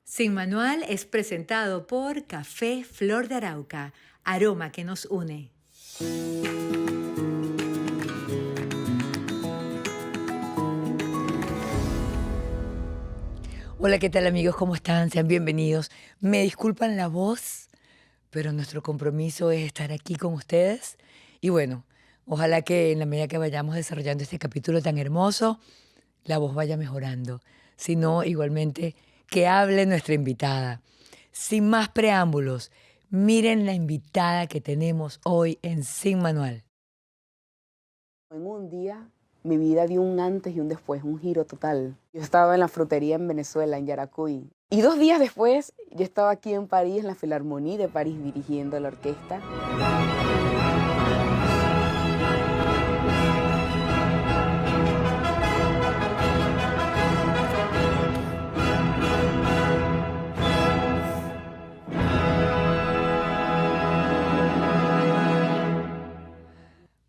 Sin Manual es presentado por Café Flor de Arauca, aroma que nos une. Hola, ¿qué tal amigos? ¿Cómo están? Sean bienvenidos. Me disculpan la voz, pero nuestro compromiso es estar aquí con ustedes. Y bueno, ojalá que en la medida que vayamos desarrollando este capítulo tan hermoso, la voz vaya mejorando. Si no, igualmente, que hable nuestra invitada. Sin más preámbulos, miren la invitada que tenemos hoy en Sin Manual. En un día, mi vida dio un antes y un después, un giro total. Yo estaba en la frutería en Venezuela, en Yaracuy. Y 2 días después, yo estaba aquí en París, en la Philharmonie de París, dirigiendo la orquesta.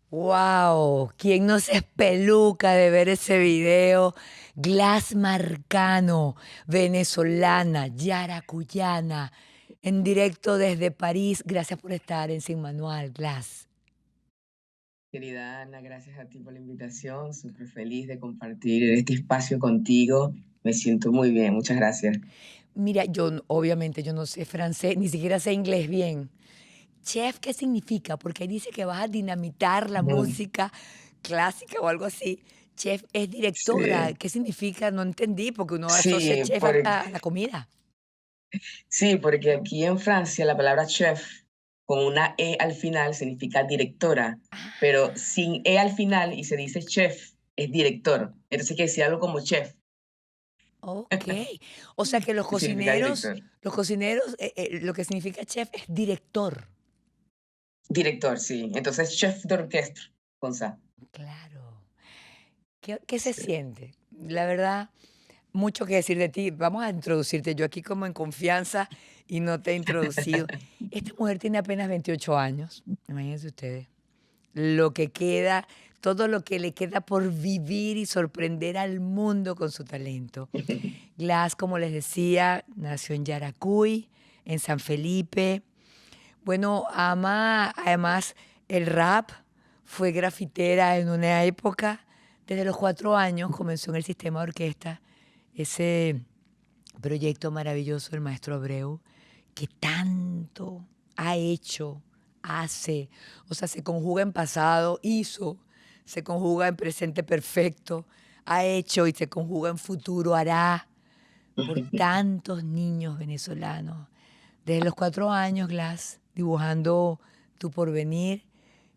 ¡Wow! ¿Quién no se espeluca de ver ese video? Glass Marcano, venezolana, yaracuyana, en directo desde París. Gracias por estar en Sin Manual, Glass. Querida Ana, gracias a ti por la invitación. Súper feliz de compartir este espacio contigo. Me siento muy bien, muchas gracias. Mira, obviamente yo no sé francés, ni siquiera sé inglés bien. Chef, ¿qué significa? Porque ahí dice que vas a dinamitar la Ujú. música clásica o algo así. Chef es directora. Sí, ¿Qué significa? No entendí, porque uno asocia sí, chef por- a la comida. sí, porque aquí en Francia la palabra chef con una E al final significa directora, pero sin E al final y se dice chef, es director. Entonces quiere decir algo como chef, Ok. O sea que significa director. los cocineros, lo que significa chef es director. Director, sí. Entonces chef d'orchestre, con sa. Claro. ¿Qué se Sí. siente? La verdad, mucho que decir de ti. Vamos a introducirte. Yo aquí como en confianza y no te he introducido. Esta mujer tiene apenas 28 años. Imagínense ustedes. Lo que queda, todo lo que le queda por vivir y sorprender al mundo con su talento. Glass, como les decía, nació en Yaracuy, en San Felipe. Bueno, ama además el rap, fue grafitera en una época. Desde los 4 años comenzó en el sistema de orquesta ese proyecto maravilloso del maestro Abreu, que tanto ha hecho, hace, o sea, se conjuga en pasado, hizo, se conjuga en presente perfecto, ha hecho y se conjuga en futuro, hará por tantos niños venezolanos. Desde los 4 años, Glass, dibujando tu porvenir.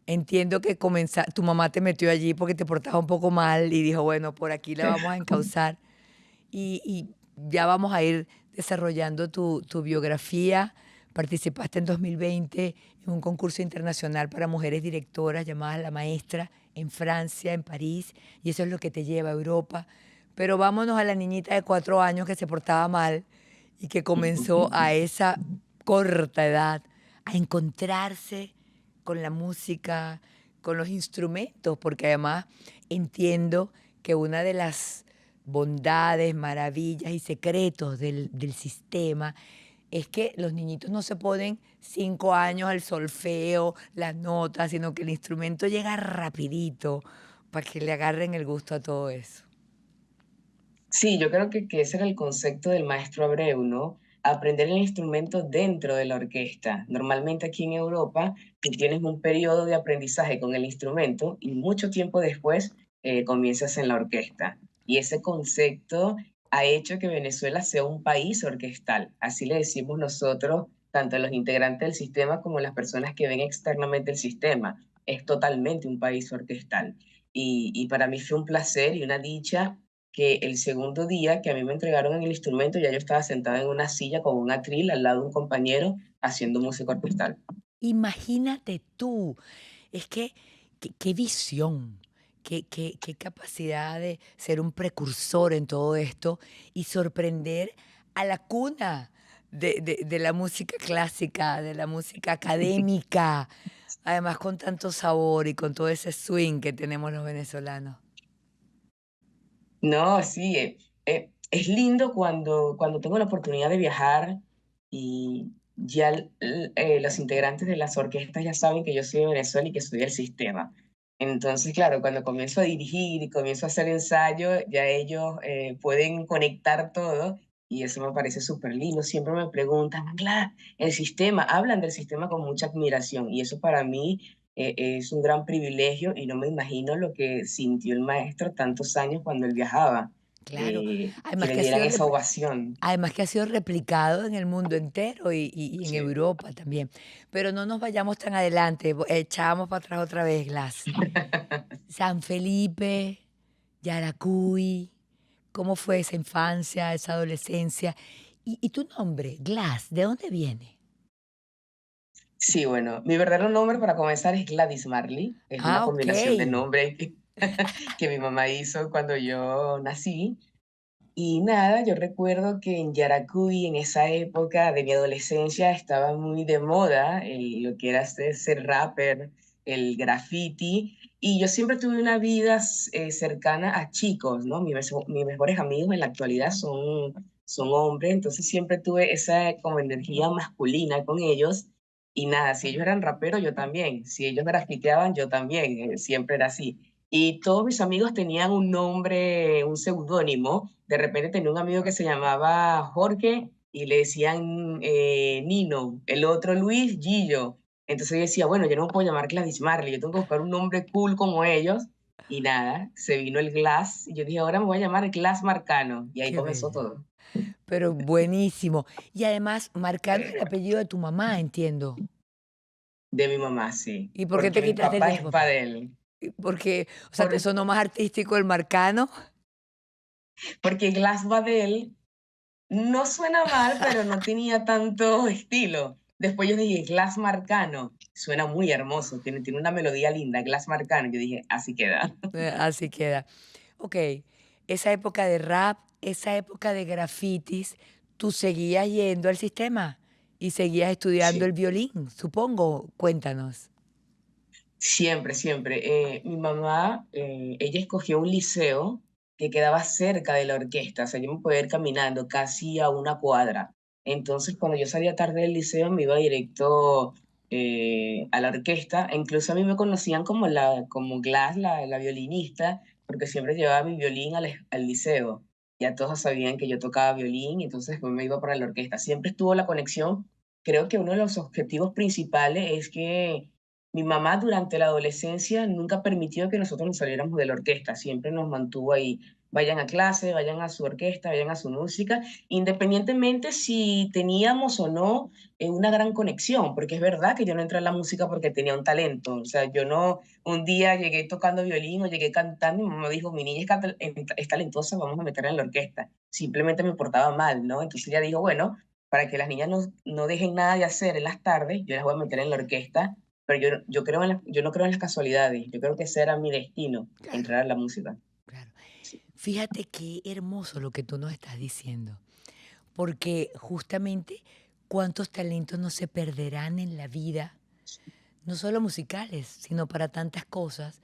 Entiendo que tu mamá te metió allí porque te portabas un poco mal y dijo, bueno, por aquí la vamos a encauzar. Y ya vamos a ir desarrollando tu biografía. Participaste en 2020 en un concurso internacional para mujeres directoras llamada La Maestra en Francia, en París, y eso es lo que te lleva a Europa. Pero vámonos a la niñita de 4 años que se portaba mal y que comenzó a esa corta edad a encontrarse con la música, con los instrumentos, porque además entiendo que una de las bondades, maravillas y secretos del sistema es que los niñitos no se ponen 5 años al solfeo, las notas, sino que el instrumento llega rapidito para que le agarren el gusto a todo eso. Sí, yo creo que ese era el concepto del maestro Abreu, ¿no? Aprender el instrumento dentro de la orquesta. Normalmente aquí en Europa tú tienes un periodo de aprendizaje con el instrumento y mucho tiempo después comienzas en la orquesta. Y ese concepto ha hecho que Venezuela sea un país orquestal. Así le decimos nosotros, tanto a los integrantes del sistema como a las personas que ven externamente el sistema. Es totalmente un país orquestal. Y para mí fue un placer y una dicha que el segundo día que a mí me entregaron el instrumento, ya yo estaba sentada en una silla con un atril al lado de un compañero haciendo música orquestal. Imagínate tú, es que qué visión, qué capacidad de ser un precursor en todo esto y sorprender a la cuna de la música clásica, de la música académica, además con tanto sabor y con todo ese swing que tenemos los venezolanos. No, sí, es lindo cuando tengo la oportunidad de viajar y ya los integrantes de las orquestas ya saben que yo soy de Venezuela y que soy del sistema. Entonces, claro, cuando comienzo a dirigir y comienzo a hacer ensayo, ya ellos pueden conectar todo y eso me parece súper lindo. Siempre me preguntan, claro, el sistema, hablan del sistema con mucha admiración y eso para mí es un gran privilegio y no me imagino lo que sintió el maestro tantos años cuando él viajaba, Claro, que además le que ha dieran sido esa ovación. además que ha sido replicado en el mundo entero y en Sí. Europa también. Pero no nos vayamos tan adelante, echamos para atrás otra vez, Glass. San Felipe, Yaracuy, ¿cómo fue esa infancia, esa adolescencia? Y tu nombre, Glass, ¿de dónde viene? Sí, bueno, mi verdadero nombre para comenzar es Gladys Marley, es una Ah, combinación de ok. nombre que mi mamá hizo cuando yo nací. Y nada, yo recuerdo que en Yaracuy, en esa época de mi adolescencia, estaba muy de moda lo que era ser rapper, el graffiti, y yo siempre tuve una vida cercana a chicos, ¿no? Mis mejores amigos en la actualidad son hombres, entonces siempre tuve esa como energía masculina con ellos, y nada, si ellos eran raperos, yo también, si ellos grafiteaban, yo también, siempre era así. Y todos mis amigos tenían un nombre, un seudónimo. De repente tenía un amigo que se llamaba Jorge y le decían Nino, el otro Luis, Gillo. Entonces yo decía, bueno, yo no me puedo llamar Gladys Marley, yo tengo que buscar un nombre cool como ellos. Y nada, se vino el Glass y yo dije, ahora me voy a llamar Glass Marcano. Y ahí Qué comenzó bello. todo. Pero buenísimo. Y además, marcando el apellido de tu mamá, entiendo. De mi mamá, sí. ¿Y por qué Porque te mi quitaste el papá de tu es papá? Padel. Porque, o sea, ¿te Por- sonó más artístico el Marcano? Porque Glass Badel no suena mal, pero no tenía tanto estilo. Después yo dije, Glass Marcano, suena muy hermoso, tiene una melodía linda, Glass Marcano. Yo dije, así queda. Así queda. Ok, esa época de rap, esa época de grafitis, tú seguías yendo al sistema y seguías estudiando el Sí, violín, supongo. Cuéntanos. siempre, siempre. Mi mamá, ella escogió un liceo que quedaba cerca de la orquesta, o sea, yo me podía ir caminando casi a una cuadra. Entonces, cuando yo salía tarde del liceo, me iba directo a la orquesta. E incluso a mí me conocían como Glass, la violinista, porque siempre llevaba mi violín al liceo. Ya todos sabían que yo tocaba violín, y entonces después me iba para la orquesta. Siempre estuvo la conexión. Creo que uno de los objetivos principales es que mi mamá durante la adolescencia nunca permitió que nosotros nos saliéramos de la orquesta, siempre nos mantuvo ahí, vayan a clase, vayan a su orquesta, vayan a su música, independientemente si teníamos o no una gran conexión, porque es verdad que yo no entré a la música porque tenía un talento, o sea, yo no un día llegué tocando violín o llegué cantando y mi mamá dijo, mi niña es talentosa, vamos a meterla en la orquesta, simplemente me portaba mal, ¿no? Entonces ella dijo, bueno, para que las niñas no dejen nada de hacer en las tardes, yo las voy a meter en la orquesta, pero yo no creo en las casualidades, yo creo que ese era mi destino, Claro, entrar a la música. claro. Sí. Fíjate qué hermoso lo que tú nos estás diciendo, porque justamente cuántos talentos no se perderán en la vida, no solo musicales, sino para tantas cosas,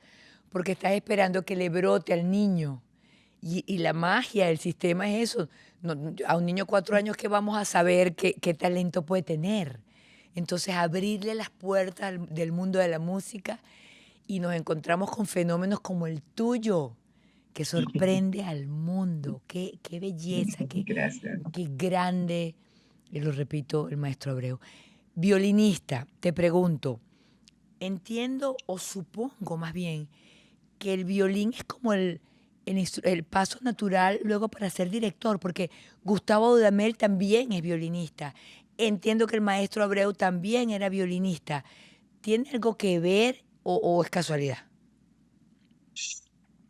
porque estás esperando que le brote al niño. Y la magia del sistema es eso. A un niño de 4 años que vamos a saber qué talento puede tener. Entonces, abrirle las puertas del mundo de la música y nos encontramos con fenómenos como el tuyo, que sorprende al mundo. Qué belleza, Gracias. qué grande, y lo repito, el maestro Abreu. Violinista, te pregunto, entiendo o supongo más bien que el violín es como el paso natural luego para ser director, porque Gustavo Dudamel también es violinista. Entiendo que el maestro Abreu también era violinista. ¿Tiene algo que ver o es casualidad?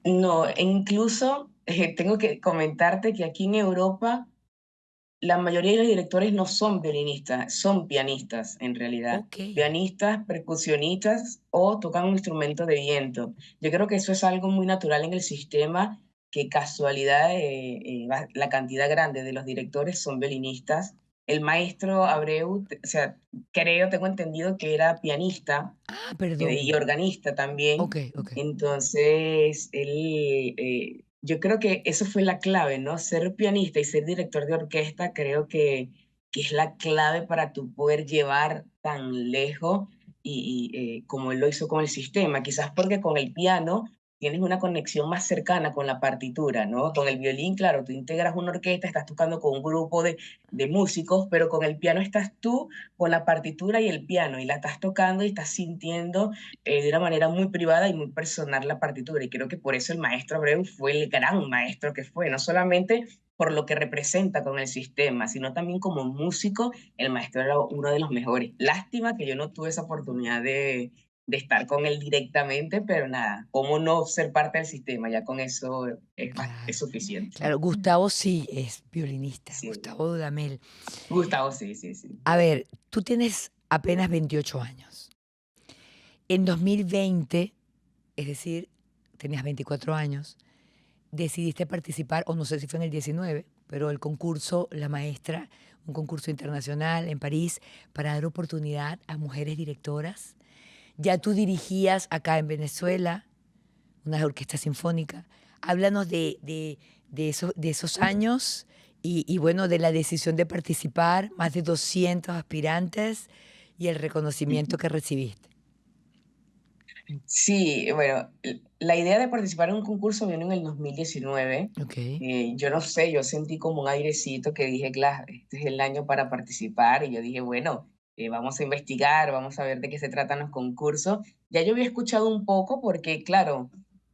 No, e incluso tengo que comentarte que aquí en Europa la mayoría de los directores no son violinistas, son pianistas en realidad. Ok, Pianistas, percusionistas o tocan un instrumento de viento. Yo creo que eso es algo muy natural en el sistema, que casualidad la cantidad grande de los directores son violinistas. El maestro Abreu, o sea, tengo entendido que era pianista y perdón. organista también. Ok, ok. Entonces, él yo creo que eso fue la clave, ¿no? Ser pianista y ser director de orquesta creo que es la clave para tu poder llevar tan lejos como él lo hizo con el sistema. Quizás porque con el piano tienes una conexión más cercana con la partitura, ¿no? Con el violín, claro, tú integras una orquesta, estás tocando con un grupo de músicos, pero con el piano estás tú con la partitura y el piano, y la estás tocando y estás sintiendo de una manera muy privada y muy personal la partitura. Y creo que por eso el maestro Abreu fue el gran maestro que fue, no solamente por lo que representa con el sistema, sino también como músico, el maestro era uno de los mejores. Lástima que yo no tuve esa oportunidad de estar con él directamente, pero nada, cómo no ser parte del sistema, ya con eso es Claro, suficiente. claro. Gustavo sí es violinista, Sí. Gustavo Dudamel. Gustavo, sí, sí, sí. A ver, tú tienes apenas 28 años. En 2020, es decir, tenías 24 años, decidiste participar, o no sé si fue en el 19, pero el concurso La Maestra, un concurso internacional en París para dar oportunidad a mujeres directoras. Ya tú dirigías acá en Venezuela una orquesta sinfónica. Háblanos de esos años y, bueno, de la decisión de participar, más de 200 aspirantes y el reconocimiento que recibiste. Sí, bueno, la idea de participar en un concurso vino en el 2019. Ok. Yo no sé, yo sentí como un airecito que dije, claro, este es el año para participar. Y yo dije, bueno, vamos a investigar, vamos a ver de qué se tratan los concursos. Ya yo había escuchado un poco porque, claro,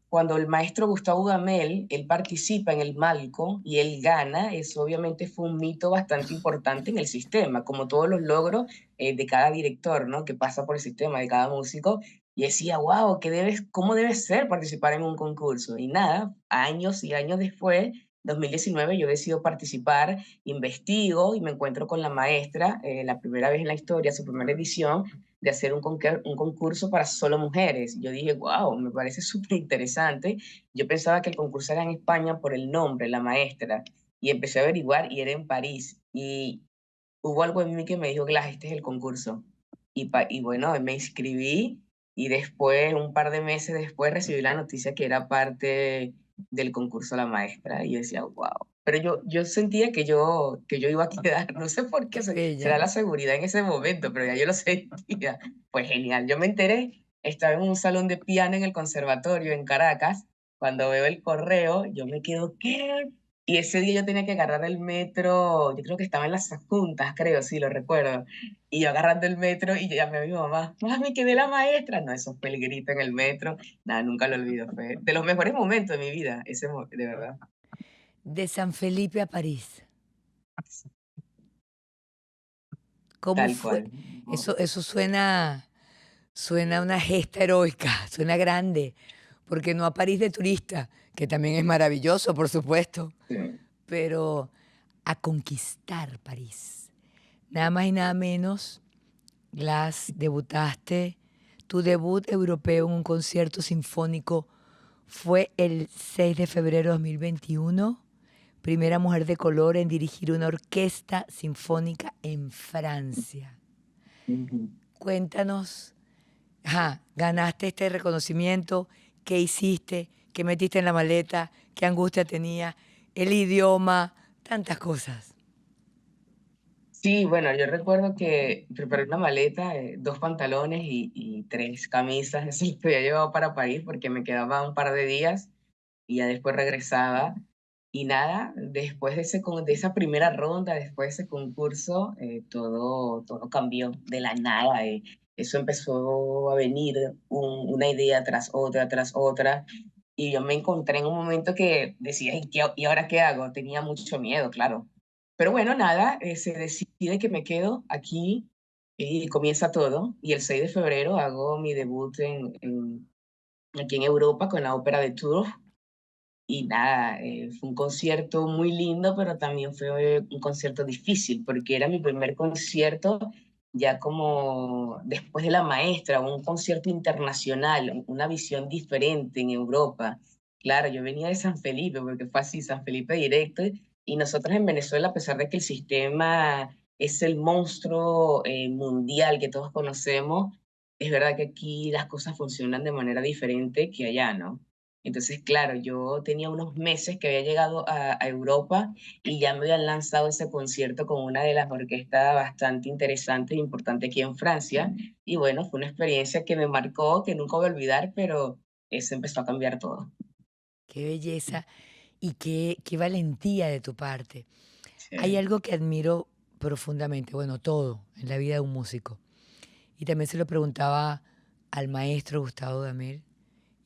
cuando el maestro Gustavo Dudamel, él participa en el Malco y él gana, eso obviamente fue un mito bastante importante en el sistema, como todos los logros de cada director, ¿no? Que pasa por el sistema, de cada músico. Y decía, wow, ¿cómo debe ser participar en un concurso? Y nada, años y años después, 2019, yo decido participar, investigo y me encuentro con la maestra, la primera vez en la historia, su primera edición, de hacer un concurso para solo mujeres. Yo dije, wow, me parece súper interesante. Yo pensaba que el concurso era en España por el nombre, la maestra, y empecé a averiguar y era en París. Y hubo algo en mí que me dijo, Glass, este es el concurso. Y bueno, me inscribí y después, un par de meses después, recibí la noticia que era parte del concurso La Maestra. Y yo decía, wow. Pero yo sentía que yo iba a quedar, no sé por qué, Qué será bella. la seguridad en ese momento, pero ya yo lo sentía. Pues genial. Yo me enteré, estaba en un salón de piano en el conservatorio en Caracas. Cuando veo el correo, yo me quedo, ¿qué? Y ese día yo tenía que agarrar el metro, yo creo que estaba en las juntas, creo, sí, lo recuerdo. Y yo agarrando el metro y yo llamé a mi mamá, me quedé la maestra. No, eso fue el grito en el metro. Nada, nunca lo olvido. Fue de los mejores momentos de mi vida, de verdad. De San Felipe a París. ¿Cómo Tal fue? cual. Eso suena a una gesta heroica, suena grande, porque no a París de turista, que también es maravilloso, por supuesto, Sí. pero a conquistar París. Nada más y nada menos, Glass, debutaste. Tu debut europeo en un concierto sinfónico fue el 6 de febrero de 2021. Primera mujer de color en dirigir una orquesta sinfónica en Francia. Ujú. Cuéntanos, ajá, ganaste este reconocimiento, ¿qué hiciste? ¿Qué metiste en la maleta? ¿Qué angustia tenía? El idioma, tantas cosas. Sí, bueno, yo recuerdo que preparé una maleta, dos pantalones y tres camisas. Eso lo había llevado para París porque me quedaba un par de días y ya después regresaba. Y nada, después de esa primera ronda, después de ese concurso, todo cambió de la nada. Eso empezó a venir una idea tras otra. Y yo me encontré en un momento que decía, ¿y ahora qué hago? Tenía mucho miedo, claro. Pero bueno, nada, se decide que me quedo aquí y comienza todo. Y el 6 de febrero hago mi debut aquí en Europa con la ópera de Tours. Y nada, fue un concierto muy lindo, pero también fue un concierto difícil, porque era mi primer concierto ya como después de la maestra, un concierto internacional, una visión diferente en Europa. Claro, yo venía de San Felipe, porque fue así, San Felipe directo, y nosotros en Venezuela, a pesar de que el sistema es el monstruo mundial que todos conocemos, es verdad que aquí las cosas funcionan de manera diferente que allá, ¿no? Entonces, claro, yo tenía unos meses que había llegado a Europa y ya me habían lanzado ese concierto con una de las orquestas bastante interesantes e importante aquí en Francia. Y bueno, fue una experiencia que me marcó, que nunca voy a olvidar, pero eso empezó a cambiar todo. Qué belleza y qué valentía de tu parte. Hay Sí. algo que admiro profundamente, bueno, todo en la vida de un músico. Y también se lo preguntaba al maestro Gustavo Damel,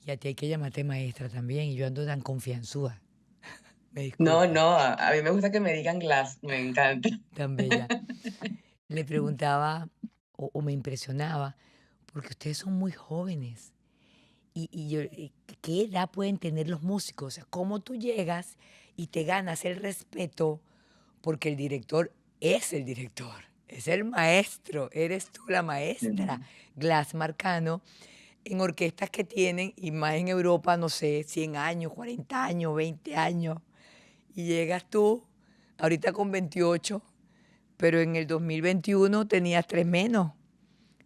y a ti hay que llamarte maestra también, y yo ando tan confianzúa, me No, disculpa, no, a mí me gusta que me digan Glass, me encanta. tan bella. Le preguntaba o me impresionaba, porque ustedes son muy jóvenes. ¿Qué edad pueden tener los músicos? O sea, ¿cómo tú llegas y te ganas el respeto? Porque el director es el director, es el maestro, eres tú la maestra. Mm. Glass Marcano, en orquestas que tienen, y más en Europa, no sé, 100 años, 40 años, 20 años, y llegas tú, ahorita con 28, pero en el 2021 tenías 3 menos,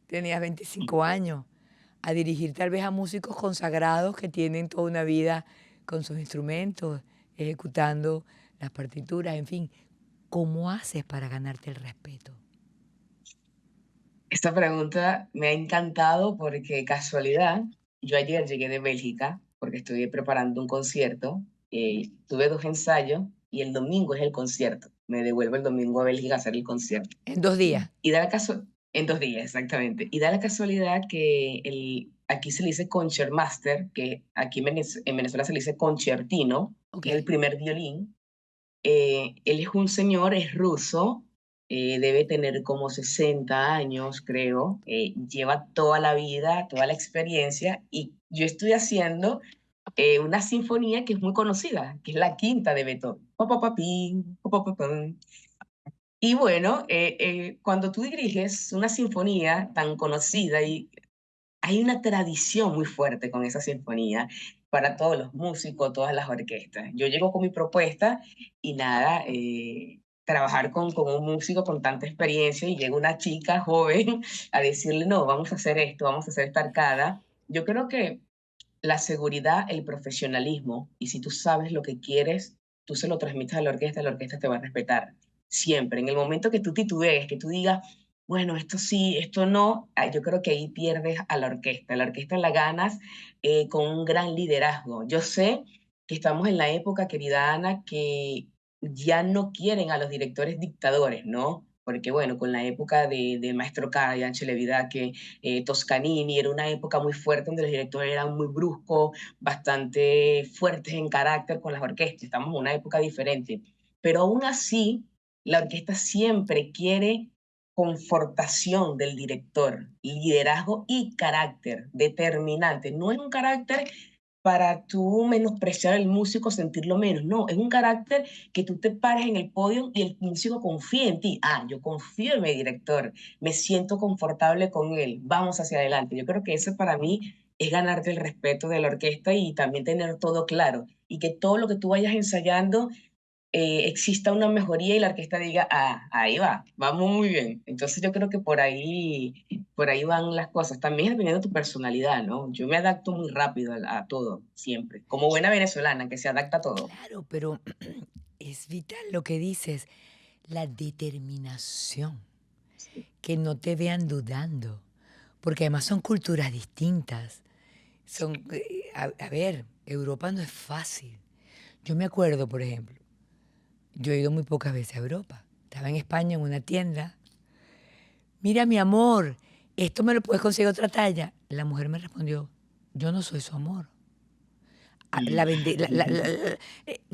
tenías 25 años, a dirigir tal vez a músicos consagrados que tienen toda una vida con sus instrumentos, ejecutando las partituras, en fin. ¿Cómo haces para ganarte el respeto? Esta pregunta me ha encantado porque casualidad, yo ayer llegué de Bélgica porque estuve preparando un concierto, tuve 2 ensayos y el domingo es el concierto. Me devuelvo el domingo a Bélgica a hacer el concierto. En 2 días. Y da la en 2 días, exactamente. Y da la casualidad que aquí se le dice concertmaster, que aquí en Venezuela se le dice concertino, Ok. que es el primer violín. Él es un señor, es ruso, debe tener como 60 años, creo. Lleva toda la vida, toda la experiencia, y yo estoy haciendo una sinfonía que es muy conocida, que es la quinta de Beethoven. Pa, pa, pa, pim, pa, pa, pa, pam. Y bueno, cuando tú diriges una sinfonía tan conocida y hay una tradición muy fuerte con esa sinfonía para todos los músicos, todas las orquestas. Yo llego con mi propuesta y nada, trabajar con un músico con tanta experiencia y llega una chica joven a decirle, no, vamos a hacer esto, vamos a hacer esta arcada. Yo creo que la seguridad, el profesionalismo, y si tú sabes lo que quieres, tú se lo transmites a la orquesta te va a respetar. Siempre. En el momento que tú titubees, que tú digas, bueno, esto sí, esto no, yo creo que ahí pierdes a la orquesta. La orquesta la ganas con un gran liderazgo. Yo sé que estamos en la época, querida Ana, que ya no quieren a los directores dictadores, ¿no? Porque bueno, con la época del maestro Karajan, Celevidache, Toscanini, era una época muy fuerte donde los directores eran muy bruscos, bastante fuertes en carácter con las orquestas. Estamos en una época diferente. Pero aún así, la orquesta siempre quiere confortación del director, liderazgo y carácter determinante. No es un carácter para tú menospreciar al músico, sentirlo menos. No, es un carácter que tú te pares en el podio y el músico confía en ti. Ah, yo confío en mi director, me siento confortable con él, vamos hacia adelante. Yo creo que eso para mí es ganarte el respeto de la orquesta y también tener todo claro y que todo lo que tú vayas ensayando exista una mejoría y la orquesta diga, ah, ahí va, vamos muy bien. Entonces yo creo que por ahí van las cosas. También dependiendo de tu personalidad, ¿no? Yo me adapto muy rápido a todo, siempre. Como buena venezolana, que se adapta a todo. Claro, pero es vital lo que dices, la determinación, que no te vean dudando, porque además son culturas distintas. A ver, Europa no es fácil. Yo me acuerdo, por ejemplo, yo he ido muy pocas veces a Europa. Estaba en España en una tienda. Mira, mi amor, ¿esto me lo puedes conseguir otra talla? La mujer me respondió, yo no soy su amor.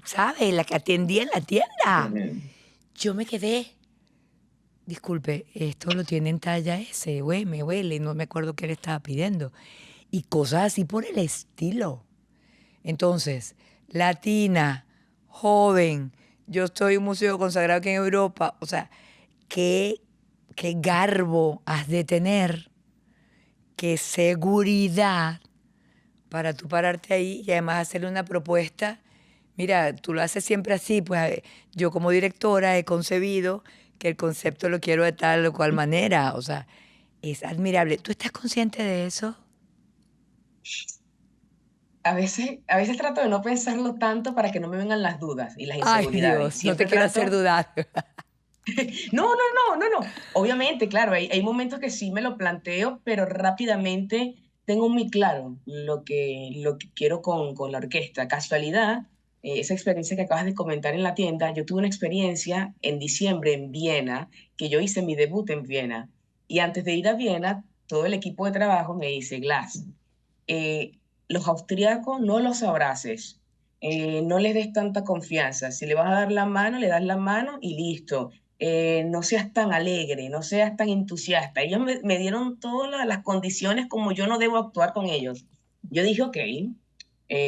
¿Sabe? La que atendía en la tienda. Yo me quedé. Disculpe, esto lo tiene en talla S, güey, me huele, no me acuerdo qué le estaba pidiendo. Y cosas así por el estilo. Entonces, latina, joven, yo soy un museo consagrado aquí en Europa. O sea, qué, qué garbo has de tener, qué seguridad para tú pararte ahí y además hacerle una propuesta. Mira, tú lo haces siempre así, pues yo como directora he concebido que el concepto lo quiero de tal o cual manera. O sea, es admirable. ¿Tú estás consciente de eso? a veces trato de no pensarlo tanto para que no me vengan las dudas y las Ay, inseguridades. Dios, no te Siempre quiero hacer trato. dudar. No, no, no, no, no. Obviamente, claro, hay momentos que sí me lo planteo, pero rápidamente tengo muy claro lo que quiero con la orquesta. Casualidad, esa experiencia que acabas de comentar en la tienda, yo tuve una experiencia en diciembre en Viena, que yo hice mi debut en Viena. Y antes de ir a Viena, todo el equipo de trabajo me dice, Glass, eh, los austriacos no los abraces, no les des tanta confianza. Si le vas a dar la mano, le das la mano y listo. No seas tan alegre, no seas tan entusiasta. Ellos me dieron todas las condiciones como yo no debo actuar con ellos. Yo dije, ok.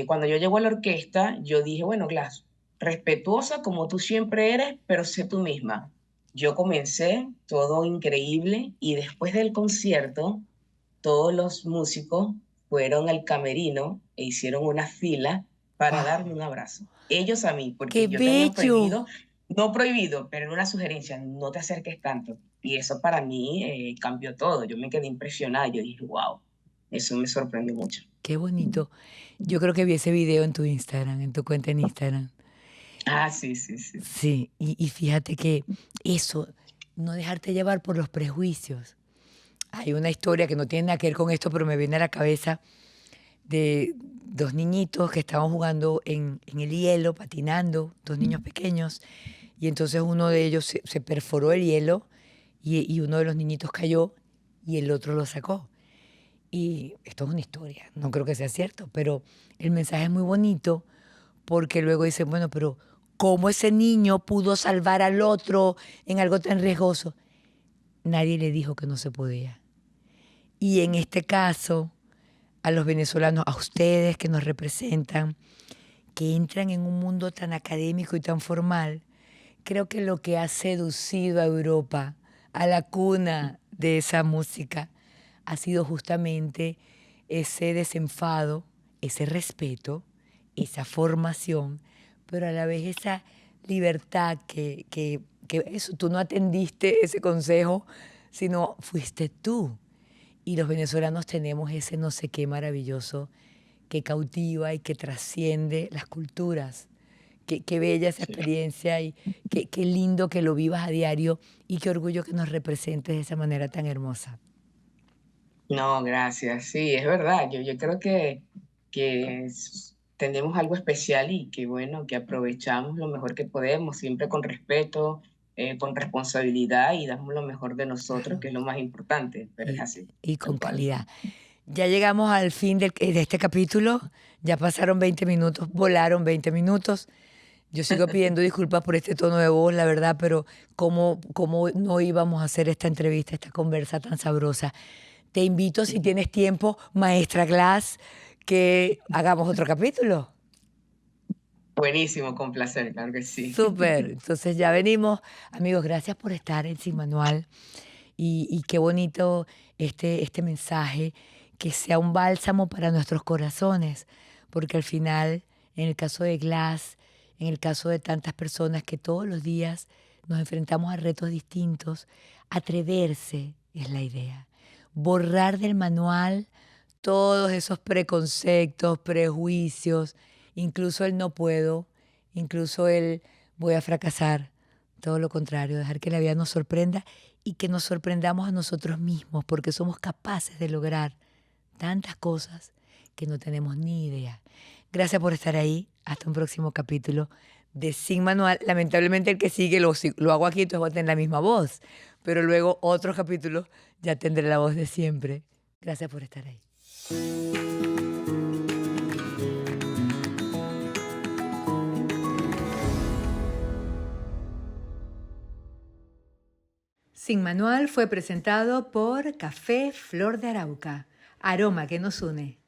Cuando yo llego a la orquesta, yo dije, bueno, Glass, respetuosa como tú siempre eres, pero sé tú misma. Yo comencé todo increíble y después del concierto todos los músicos fueron al camerino e hicieron una fila para darme Wow, un abrazo. Ellos a mí, qué porque yo tenía bello. prohibido, no prohibido, pero en una sugerencia, no te acerques tanto. Y eso para mí cambió todo. Yo me quedé impresionada. Yo dije, wow, eso me sorprendió mucho. Qué bonito. Yo creo que vi ese video en tu Instagram, en tu cuenta en Instagram. Ah, sí, sí, sí. Sí, y fíjate que eso, no dejarte llevar por los prejuicios. Hay una historia que no tiene nada que ver con esto, pero me viene a la cabeza de dos niñitos que estaban jugando en el hielo, patinando, dos niños pequeños, y entonces uno de ellos se perforó el hielo y uno de los niñitos cayó y el otro lo sacó. Y esto es una historia, no creo que sea cierto, pero el mensaje es muy bonito porque luego dicen, bueno, pero ¿cómo ese niño pudo salvar al otro en algo tan riesgoso? Nadie le dijo que no se podía. Y en este caso, a los venezolanos, a ustedes que nos representan, que entran en un mundo tan académico y tan formal, creo que lo que ha seducido a Europa, a la cuna de esa música, ha sido justamente ese desenfado, ese respeto, esa formación, pero a la vez esa libertad que eso, tú no atendiste ese consejo, sino fuiste tú. Y los venezolanos tenemos ese no sé qué maravilloso que cautiva y que trasciende las culturas. Qué bella esa Sí. experiencia y qué lindo que lo vivas a diario y qué orgullo que nos representes de esa manera tan hermosa. No, gracias. Sí, es verdad. Yo creo tenemos algo especial y que bueno, que aprovechamos lo mejor que podemos, siempre con respeto, con responsabilidad y damos lo mejor de nosotros, Claro. que es lo más importante, pero es Y, así, y tal con cual. calidad. Ya llegamos al fin de este capítulo. Ya pasaron 20 minutos, volaron 20 minutos. Yo sigo pidiendo disculpas por este tono de voz, la verdad, pero ¿cómo no íbamos a hacer esta entrevista, esta conversa tan sabrosa? Te invito, si tienes tiempo, maestra Glass, que hagamos otro capítulo. Buenísimo, con placer, claro que sí. Súper. Entonces ya venimos. Amigos, gracias por estar en Sin Manual. Y qué bonito este mensaje, que sea un bálsamo para nuestros corazones, porque al final, en el caso de Glass, en el caso de tantas personas que todos los días nos enfrentamos a retos distintos, atreverse es la idea. Borrar del manual todos esos preconceptos, prejuicios, incluso el no puedo, incluso el voy a fracasar. Todo lo contrario, dejar que la vida nos sorprenda y que nos sorprendamos a nosotros mismos, porque somos capaces de lograr tantas cosas que no tenemos ni idea. Gracias por estar ahí. Hasta un próximo capítulo de Sin Manual. Lamentablemente el que sigue lo hago aquí, entonces voy a tener la misma voz. Pero luego otros capítulos ya tendré la voz de siempre. Gracias por estar ahí. Sin Manual fue presentado por Café Flor de Arauca, aroma que nos une.